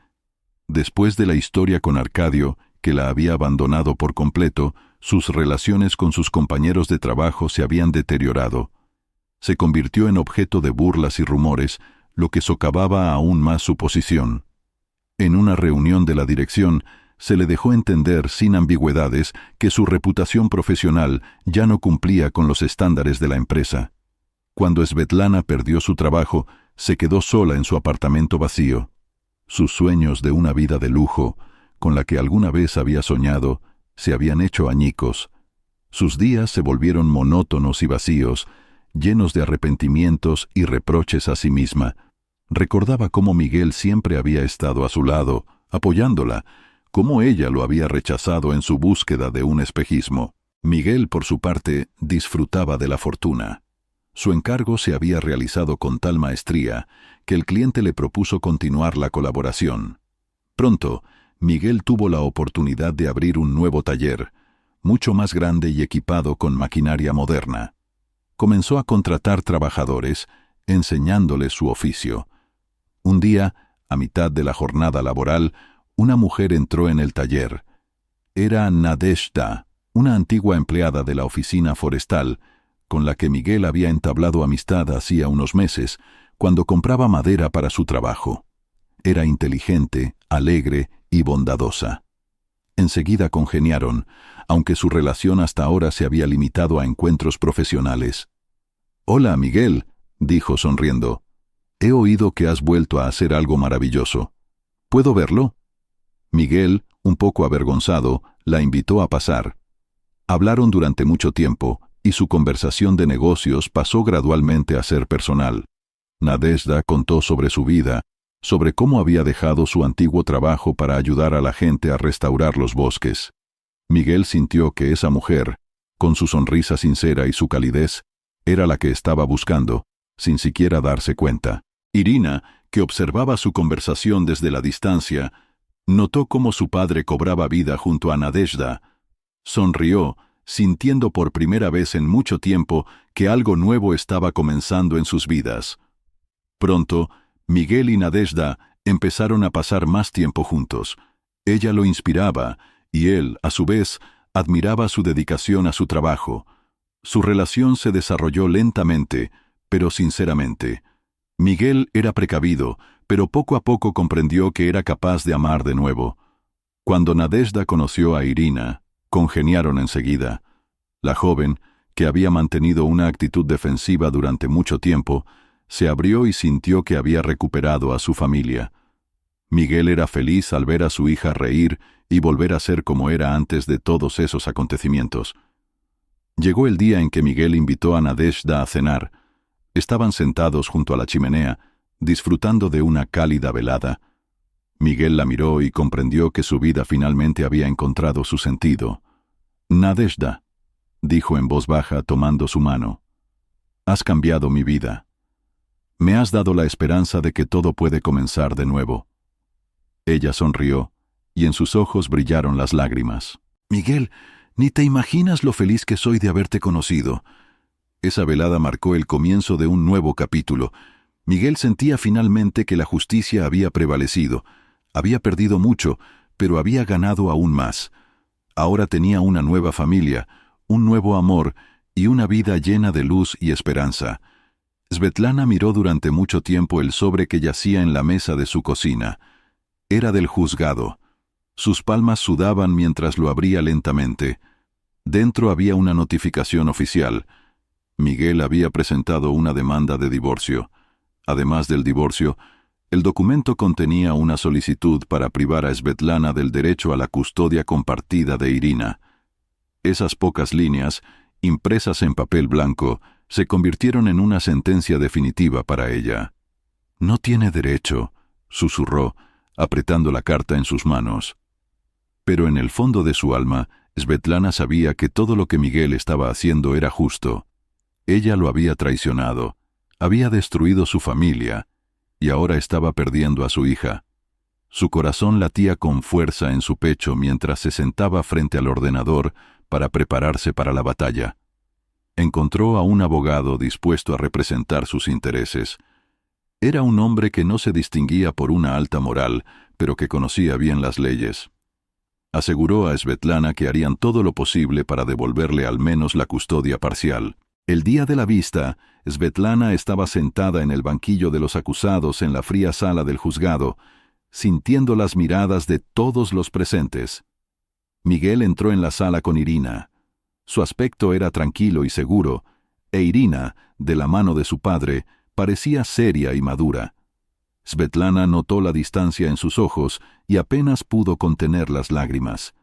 Después de la historia con Arcadio, que la había abandonado por completo, sus relaciones con sus compañeros de trabajo se habían deteriorado. Se convirtió en objeto de burlas y rumores, lo que socavaba aún más su posición. En una reunión de la dirección, se le dejó entender sin ambigüedades que su reputación profesional ya no cumplía con los estándares de la empresa. Cuando Svetlana perdió su trabajo, se quedó sola en su apartamento vacío. Sus sueños de una vida de lujo, con la que alguna vez había soñado, se habían hecho añicos. Sus días se volvieron monótonos y vacíos, llenos de arrepentimientos y reproches a sí misma. Recordaba cómo Miguel siempre había estado a su lado, apoyándola, como ella lo había rechazado en su búsqueda de un espejismo. Miguel, por su parte, disfrutaba de la fortuna. Su encargo se había realizado con tal maestría que el cliente le propuso continuar la colaboración. Pronto, Miguel tuvo la oportunidad de abrir un nuevo taller, mucho más grande y equipado con maquinaria moderna. Comenzó a contratar trabajadores, enseñándoles su oficio. Un día, a mitad de la jornada laboral, una mujer entró en el taller. Era Nadezhda, una antigua empleada de la oficina forestal, con la que Miguel había entablado amistad hacía unos meses, cuando compraba madera para su trabajo. Era inteligente, alegre y bondadosa. Enseguida congeniaron, aunque su relación hasta ahora se había limitado a encuentros profesionales. «Hola, Miguel», dijo sonriendo. «He oído que has vuelto a hacer algo maravilloso. ¿Puedo verlo?» Miguel, un poco avergonzado, la invitó a pasar. Hablaron durante mucho tiempo, y su conversación de negocios pasó gradualmente a ser personal. Nadezhda contó sobre su vida, sobre cómo había dejado su antiguo trabajo para ayudar a la gente a restaurar los bosques. Miguel sintió que esa mujer, con su sonrisa sincera y su calidez, era la que estaba buscando, sin siquiera darse cuenta. Irina, que observaba su conversación desde la distancia, notó cómo su padre cobraba vida junto a Nadezhda. Sonrió, sintiendo por primera vez en mucho tiempo que algo nuevo estaba comenzando en sus vidas. Pronto, Miguel y Nadezhda empezaron a pasar más tiempo juntos. Ella lo inspiraba, y él, a su vez, admiraba su dedicación a su trabajo. Su relación se desarrolló lentamente, pero sinceramente. Miguel era precavido, pero poco a poco comprendió que era capaz de amar de nuevo. Cuando Nadezhda conoció a Irina, congeniaron enseguida. La joven, que había mantenido una actitud defensiva durante mucho tiempo, se abrió y sintió que había recuperado a su familia. Miguel era feliz al ver a su hija reír y volver a ser como era antes de todos esos acontecimientos. Llegó el día en que Miguel invitó a Nadezhda a cenar. Estaban sentados junto a la chimenea, disfrutando de una cálida velada. Miguel la miró y comprendió que su vida finalmente había encontrado su sentido. «Nadezhda», dijo en voz baja tomando su mano, «has cambiado mi vida. Me has dado la esperanza de que todo puede comenzar de nuevo». Ella sonrió, y en sus ojos brillaron las lágrimas. «Miguel, ni te imaginas lo feliz que soy de haberte conocido». Esa velada marcó el comienzo de un nuevo capítulo. Miguel sentía finalmente que la justicia había prevalecido. Había perdido mucho, pero había ganado aún más. Ahora tenía una nueva familia, un nuevo amor y una vida llena de luz y esperanza. Svetlana miró durante mucho tiempo el sobre que yacía en la mesa de su cocina. Era del juzgado. Sus palmas sudaban mientras lo abría lentamente. Dentro había una notificación oficial. Miguel había presentado una demanda de divorcio. Además del divorcio, el documento contenía una solicitud para privar a Svetlana del derecho a la custodia compartida de Irina. Esas pocas líneas, impresas en papel blanco, se convirtieron en una sentencia definitiva para ella. «No tiene derecho», susurró, apretando la carta en sus manos. Pero en el fondo de su alma, Svetlana sabía que todo lo que Miguel estaba haciendo era justo. Ella lo había traicionado, había destruido su familia, y ahora estaba perdiendo a su hija. Su corazón latía con fuerza en su pecho mientras se sentaba frente al ordenador para prepararse para la batalla. Encontró a un abogado dispuesto a representar sus intereses. Era un hombre que no se distinguía por una alta moral, pero que conocía bien las leyes. Aseguró a Svetlana que harían todo lo posible para devolverle al menos la custodia parcial. El día de la vista, Svetlana estaba sentada en el banquillo de los acusados en la fría sala del juzgado, sintiendo las miradas de todos los presentes. Miguel entró en la sala con Irina. Su aspecto era tranquilo y seguro, e Irina, de la mano de su padre, parecía seria y madura. Svetlana notó la distancia en sus ojos y apenas pudo contener las lágrimas.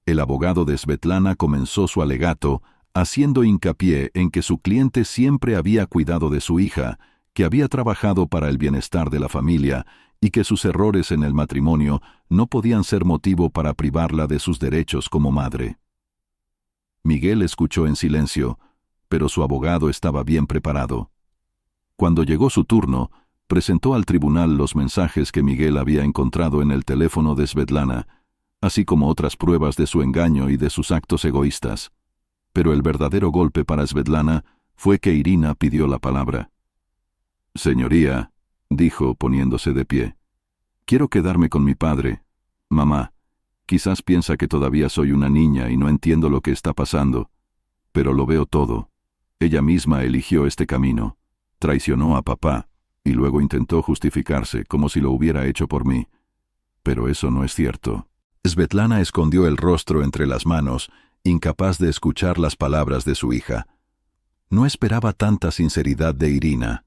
El abogado de Svetlana comenzó su alegato, haciendo hincapié en que su cliente siempre había cuidado de su hija, que había trabajado para el bienestar de la familia y que sus errores en el matrimonio no podían ser motivo para privarla de sus derechos como madre. Miguel escuchó en silencio, pero su abogado estaba bien preparado. Cuando llegó su turno, presentó al tribunal los mensajes que Miguel había encontrado en el teléfono de Svetlana, así como otras pruebas de su engaño y de sus actos egoístas. Pero el verdadero golpe para Svetlana fue que Irina pidió la palabra. «Señoría», dijo poniéndose de pie, «quiero quedarme con mi padre. Mamá, quizás piensa que todavía soy una niña y no entiendo lo que está pasando, pero lo veo todo. Ella misma eligió este camino, traicionó a papá y luego intentó justificarse como si lo hubiera hecho por mí. Pero eso no es cierto». Svetlana escondió el rostro entre las manos, incapaz de escuchar las palabras de su hija. No esperaba tanta sinceridad de Irina.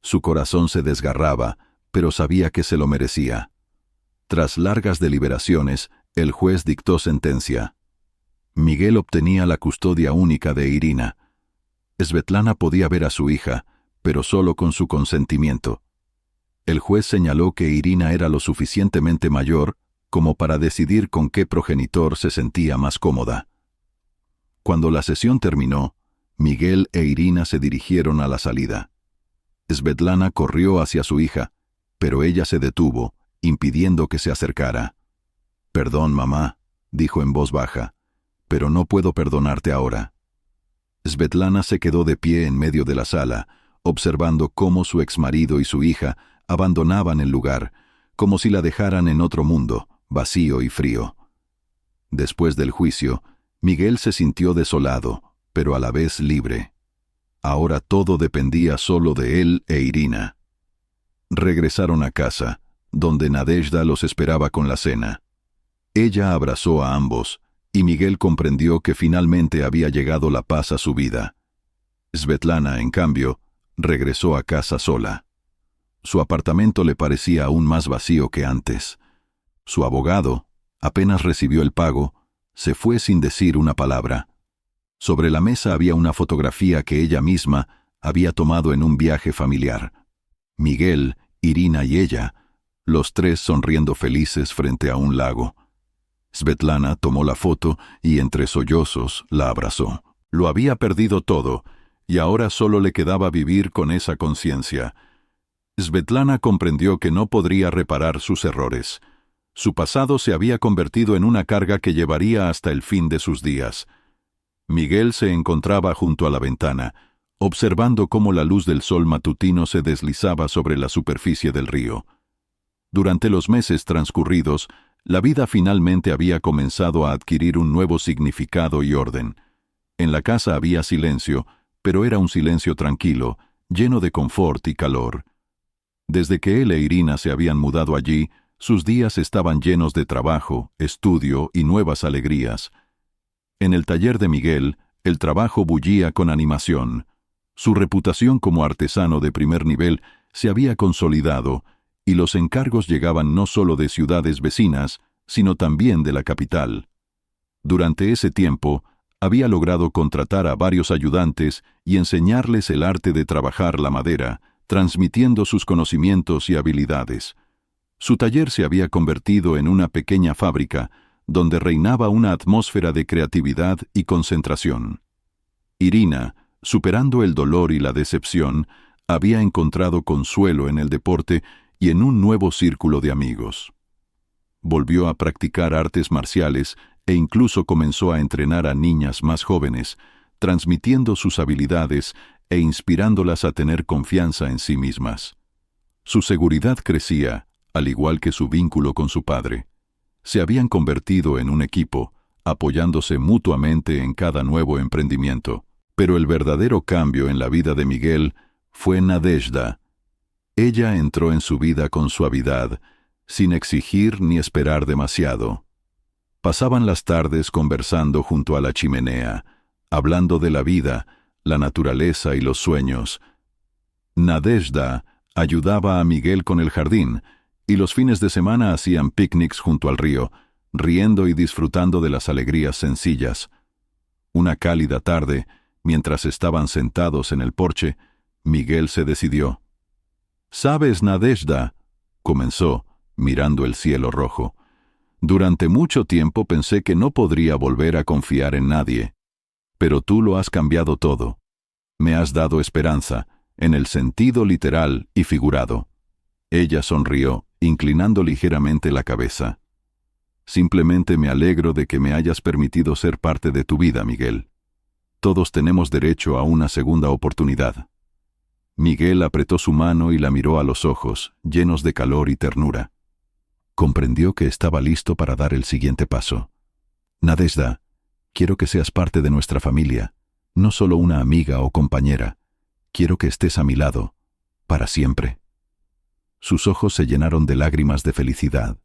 Su corazón se desgarraba, pero sabía que se lo merecía. Tras largas deliberaciones, el juez dictó sentencia. Miguel obtenía la custodia única de Irina. Svetlana podía ver a su hija, pero solo con su consentimiento. El juez señaló que Irina era lo suficientemente mayor como para decidir con qué progenitor se sentía más cómoda. Cuando la sesión terminó, Miguel e Irina se dirigieron a la salida. Svetlana corrió hacia su hija, pero ella se detuvo, impidiendo que se acercara. «Perdón, mamá», dijo en voz baja, «pero no puedo perdonarte ahora». Svetlana se quedó de pie en medio de la sala, observando cómo su exmarido y su hija abandonaban el lugar, como si la dejaran en otro mundo, vacío y frío. Después del juicio, Miguel se sintió desolado, pero a la vez libre. Ahora todo dependía solo de él e Irina. Regresaron a casa, donde Nadezhda los esperaba con la cena. Ella abrazó a ambos, y Miguel comprendió que finalmente había llegado la paz a su vida. Svetlana, en cambio, regresó a casa sola. Su apartamento le parecía aún más vacío que antes. Su abogado, apenas recibió el pago, se fue sin decir una palabra. Sobre la mesa había una fotografía que ella misma había tomado en un viaje familiar. Miguel, Irina y ella, los tres sonriendo felices frente a un lago. Svetlana tomó la foto y entre sollozos la abrazó. Lo había perdido todo, y ahora solo le quedaba vivir con esa conciencia. Svetlana comprendió que no podría reparar sus errores. Su pasado se había convertido en una carga que llevaría hasta el fin de sus días. Miguel se encontraba junto a la ventana, observando cómo la luz del sol matutino se deslizaba sobre la superficie del río. Durante los meses transcurridos, la vida finalmente había comenzado a adquirir un nuevo significado y orden. En la casa había silencio, pero era un silencio tranquilo, lleno de confort y calor. Desde que él e Irina se habían mudado allí, sus días estaban llenos de trabajo, estudio y nuevas alegrías. En el taller de Miguel, el trabajo bullía con animación. Su reputación como artesano de primer nivel se había consolidado, y los encargos llegaban no solo de ciudades vecinas, sino también de la capital. Durante ese tiempo, había logrado contratar a varios ayudantes y enseñarles el arte de trabajar la madera, transmitiendo sus conocimientos y habilidades. Su taller se había convertido en una pequeña fábrica, donde reinaba una atmósfera de creatividad y concentración. Irina, superando el dolor y la decepción, había encontrado consuelo en el deporte y en un nuevo círculo de amigos. Volvió a practicar artes marciales e incluso comenzó a entrenar a niñas más jóvenes, transmitiendo sus habilidades e inspirándolas a tener confianza en sí mismas. Su seguridad crecía, al igual que su vínculo con su padre. Se habían convertido en un equipo, apoyándose mutuamente en cada nuevo emprendimiento. Pero el verdadero cambio en la vida de Miguel fue Nadezhda. Ella entró en su vida con suavidad, sin exigir ni esperar demasiado. Pasaban las tardes conversando junto a la chimenea, hablando de la vida, la naturaleza y los sueños. Nadezhda ayudaba a Miguel con el jardín, y los fines de semana hacían picnics junto al río, riendo y disfrutando de las alegrías sencillas. Una cálida tarde, mientras estaban sentados en el porche, Miguel se decidió. «¿Sabes, Nadezhda? comenzó, mirando el cielo rojo. Durante mucho tiempo pensé que no podría volver a confiar en nadie. Pero tú lo has cambiado todo. Me has dado esperanza, en el sentido literal y figurado. Ella sonrió, inclinando ligeramente la cabeza. Simplemente me alegro de que me hayas permitido ser parte de tu vida, Miguel. Todos tenemos derecho a una segunda oportunidad. Miguel apretó su mano y la miró a los ojos, llenos de calor y ternura. Comprendió que estaba listo para dar el siguiente paso. Nadezhda, quiero que seas parte de nuestra familia, no solo una amiga o compañera. Quiero que estés a mi lado, para siempre. Sus ojos se llenaron de lágrimas de felicidad.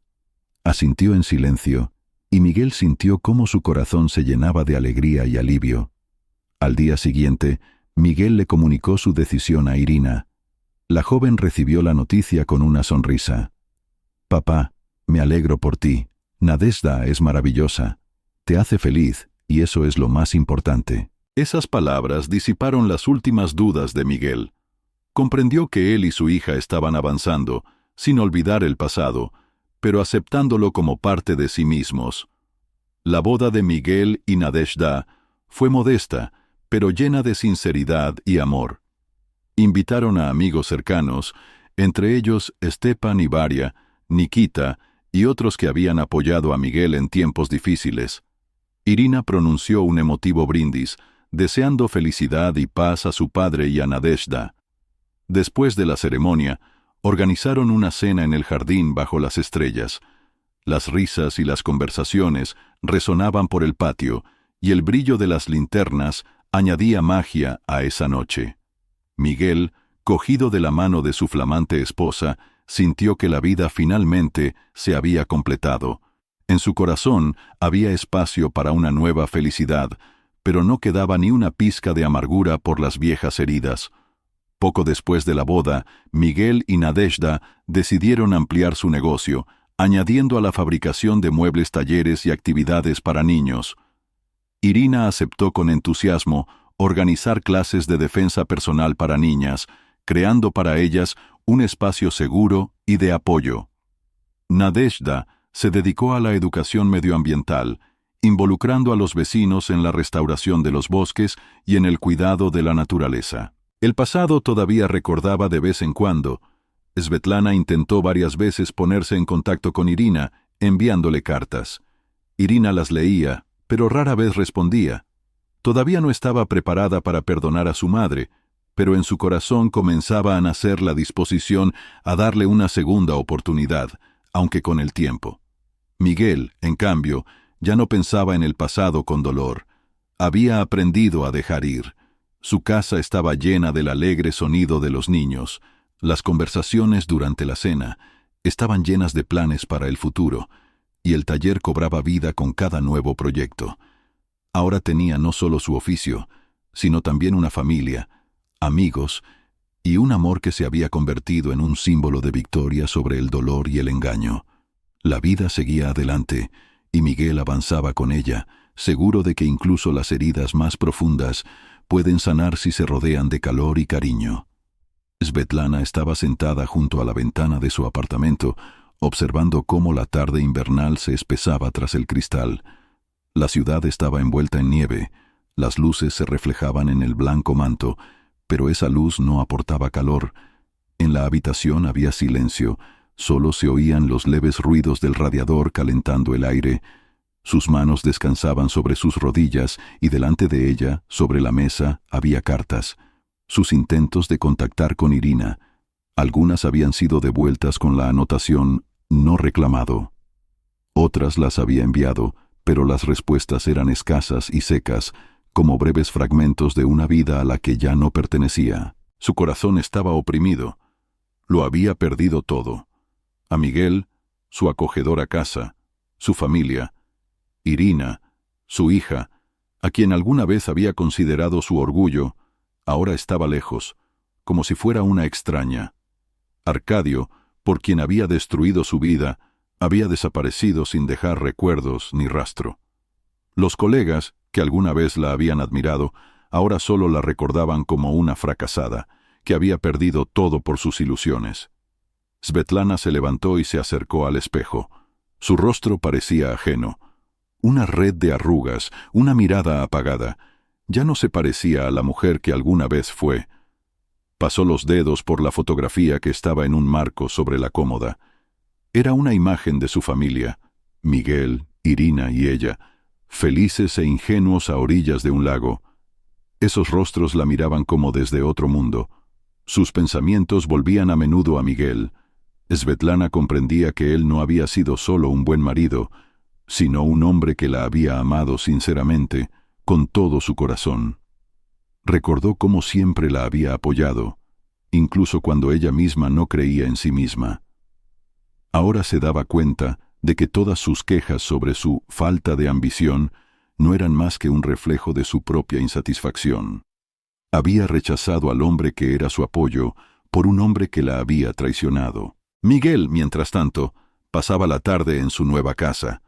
Asintió en silencio, y Miguel sintió cómo su corazón se llenaba de alegría y alivio. Al día siguiente, Miguel le comunicó su decisión a Irina. La joven recibió la noticia con una sonrisa. «Papá, me alegro por ti. Nadezhda es maravillosa. Te hace feliz, y eso es lo más importante». Esas palabras disiparon las últimas dudas de Miguel. Comprendió que él y su hija estaban avanzando, sin olvidar el pasado, pero aceptándolo como parte de sí mismos. La boda de Miguel y Nadezhda fue modesta, pero llena de sinceridad y amor. Invitaron a amigos cercanos, entre ellos Stepan y Varia, Nikita y otros que habían apoyado a Miguel en tiempos difíciles. Irina pronunció un emotivo brindis, deseando felicidad y paz a su padre y a Nadezhda. Después de la ceremonia, organizaron una cena en el jardín bajo las estrellas. Las risas y las conversaciones resonaban por el patio, y el brillo de las linternas añadía magia a esa noche. Miguel, cogido de la mano de su flamante esposa, sintió que la vida finalmente se había completado. En su corazón había espacio para una nueva felicidad, pero no quedaba ni una pizca de amargura por las viejas heridas. Poco después de la boda, Miguel y Nadezhda decidieron ampliar su negocio, añadiendo a la fabricación de muebles, talleres y actividades para niños. Irina aceptó con entusiasmo organizar clases de defensa personal para niñas, creando para ellas un espacio seguro y de apoyo. Nadezhda se dedicó a la educación medioambiental, involucrando a los vecinos en la restauración de los bosques y en el cuidado de la naturaleza. El pasado todavía recordaba de vez en cuando. Svetlana intentó varias veces ponerse en contacto con Irina, enviándole cartas. Irina las leía, pero rara vez respondía. Todavía no estaba preparada para perdonar a su madre, pero en su corazón comenzaba a nacer la disposición a darle una segunda oportunidad, aunque con el tiempo. Miguel, en cambio, ya no pensaba en el pasado con dolor. Había aprendido a dejar ir. Su casa estaba llena del alegre sonido de los niños. Las conversaciones durante la cena estaban llenas de planes para el futuro, y el taller cobraba vida con cada nuevo proyecto. Ahora tenía no solo su oficio, sino también una familia, amigos y un amor que se había convertido en un símbolo de victoria sobre el dolor y el engaño. La vida seguía adelante, y Miguel avanzaba con ella, seguro de que incluso las heridas más profundas pueden sanar si se rodean de calor y cariño. Svetlana estaba sentada junto a la ventana de su apartamento, observando cómo la tarde invernal se espesaba tras el cristal. La ciudad estaba envuelta en nieve, las luces se reflejaban en el blanco manto, pero esa luz no aportaba calor. En la habitación había silencio, solo se oían los leves ruidos del radiador calentando el aire. Sus manos descansaban sobre sus rodillas y delante de ella, sobre la mesa, había cartas. Sus intentos de contactar con Irina. Algunas habían sido devueltas con la anotación «no reclamado». Otras las había enviado, pero las respuestas eran escasas y secas, como breves fragmentos de una vida a la que ya no pertenecía. Su corazón estaba oprimido. Lo había perdido todo. A Miguel, su acogedora casa, su familia, Irina, su hija, a quien alguna vez había considerado su orgullo, ahora estaba lejos, como si fuera una extraña. Arcadio, por quien había destruido su vida, había desaparecido sin dejar recuerdos ni rastro. Los colegas, que alguna vez la habían admirado, ahora solo la recordaban como una fracasada, que había perdido todo por sus ilusiones. Svetlana se levantó y se acercó al espejo. Su rostro parecía ajeno. Una red de arrugas, una mirada apagada. Ya no se parecía a la mujer que alguna vez fue. Pasó los dedos por la fotografía que estaba en un marco sobre la cómoda. Era una imagen de su familia, Miguel, Irina y ella, felices e ingenuos a orillas de un lago. Esos rostros la miraban como desde otro mundo. Sus pensamientos volvían a menudo a Miguel. Svetlana comprendía que él no había sido solo un buen marido, sino un hombre que la había amado sinceramente, con todo su corazón. Recordó cómo siempre la había apoyado, incluso cuando ella misma no creía en sí misma. Ahora se daba cuenta de que todas sus quejas sobre su falta de ambición no eran más que un reflejo de su propia insatisfacción. Había rechazado al hombre que era su apoyo por un hombre que la había traicionado. Miguel, mientras tanto, pasaba la tarde en su nueva casa.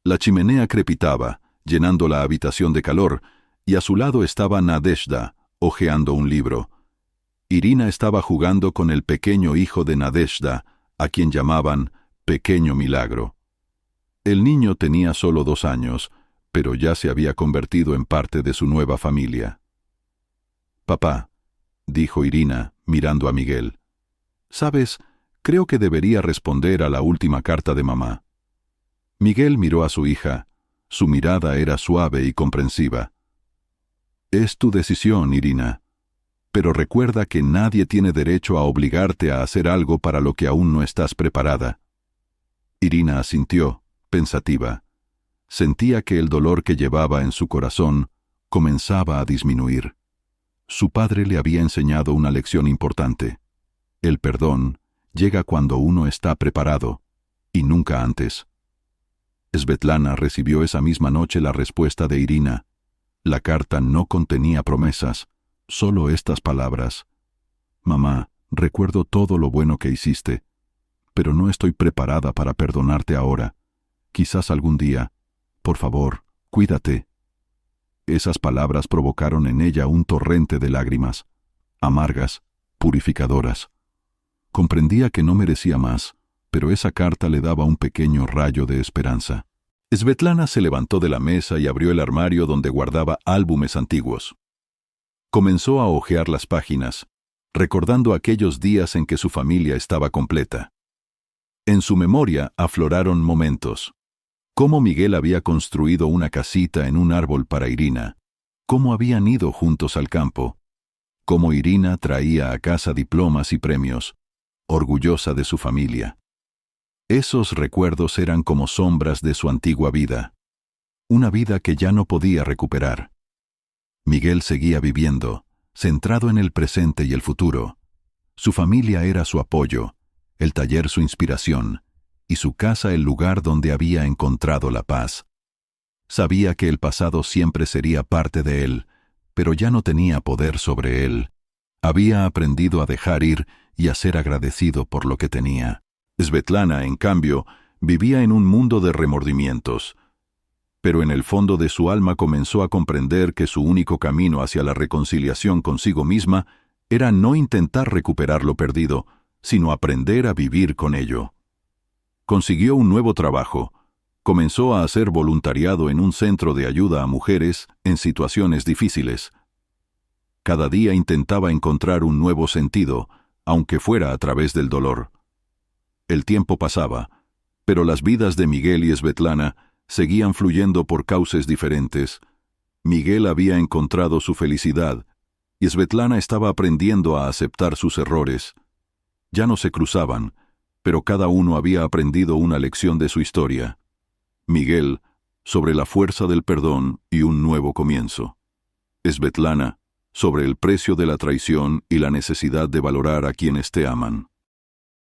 La chimenea crepitaba, llenando la habitación de calor, y a su lado estaba Nadezhda, hojeando un libro. Irina estaba jugando con el pequeño hijo de Nadezhda, a quien llamaban Pequeño Milagro. El niño tenía solo 2 años, pero ya se había convertido en parte de su nueva familia. «Papá», dijo Irina, mirando a Miguel, «¿sabes? Creo que debería responder a la última carta de mamá». Miguel miró a su hija. Su mirada era suave y comprensiva. «Es tu decisión, Irina. Pero recuerda que nadie tiene derecho a obligarte a hacer algo para lo que aún no estás preparada». Irina asintió, pensativa. Sentía que el dolor que llevaba en su corazón comenzaba a disminuir. Su padre le había enseñado una lección importante. El perdón llega cuando uno está preparado, y nunca antes. Svetlana recibió esa misma noche la respuesta de Irina. La carta no contenía promesas, solo estas palabras: «Mamá, recuerdo todo lo bueno que hiciste, pero no estoy preparada para perdonarte ahora. Quizás algún día. Por favor, cuídate». Esas palabras provocaron en ella un torrente de lágrimas, amargas, purificadoras. Comprendía que no merecía más, pero esa carta le daba un pequeño rayo de esperanza. Svetlana se levantó de la mesa y abrió el armario donde guardaba álbumes antiguos. Comenzó a hojear las páginas, recordando aquellos días en que su familia estaba completa. En su memoria afloraron momentos. Cómo Miguel había construido una casita en un árbol para Irina, cómo habían ido juntos al campo, cómo Irina traía a casa diplomas y premios, orgullosa de su familia. Esos recuerdos eran como sombras de su antigua vida, una vida que ya no podía recuperar. Miguel seguía viviendo, centrado en el presente y el futuro. Su familia era su apoyo, el taller su inspiración, y su casa el lugar donde había encontrado la paz. Sabía que el pasado siempre sería parte de él, pero ya no tenía poder sobre él. Había aprendido a dejar ir y a ser agradecido por lo que tenía. Svetlana, en cambio, vivía en un mundo de remordimientos. Pero en el fondo de su alma comenzó a comprender que su único camino hacia la reconciliación consigo misma era no intentar recuperar lo perdido, sino aprender a vivir con ello. Consiguió un nuevo trabajo. Comenzó a hacer voluntariado en un centro de ayuda a mujeres en situaciones difíciles. Cada día intentaba encontrar un nuevo sentido, aunque fuera a través del dolor. El tiempo pasaba, pero las vidas de Miguel y Svetlana seguían fluyendo por cauces diferentes. Miguel había encontrado su felicidad, y Svetlana estaba aprendiendo a aceptar sus errores. Ya no se cruzaban, pero cada uno había aprendido una lección de su historia. Miguel, sobre la fuerza del perdón y un nuevo comienzo. Svetlana, sobre el precio de la traición y la necesidad de valorar a quienes te aman.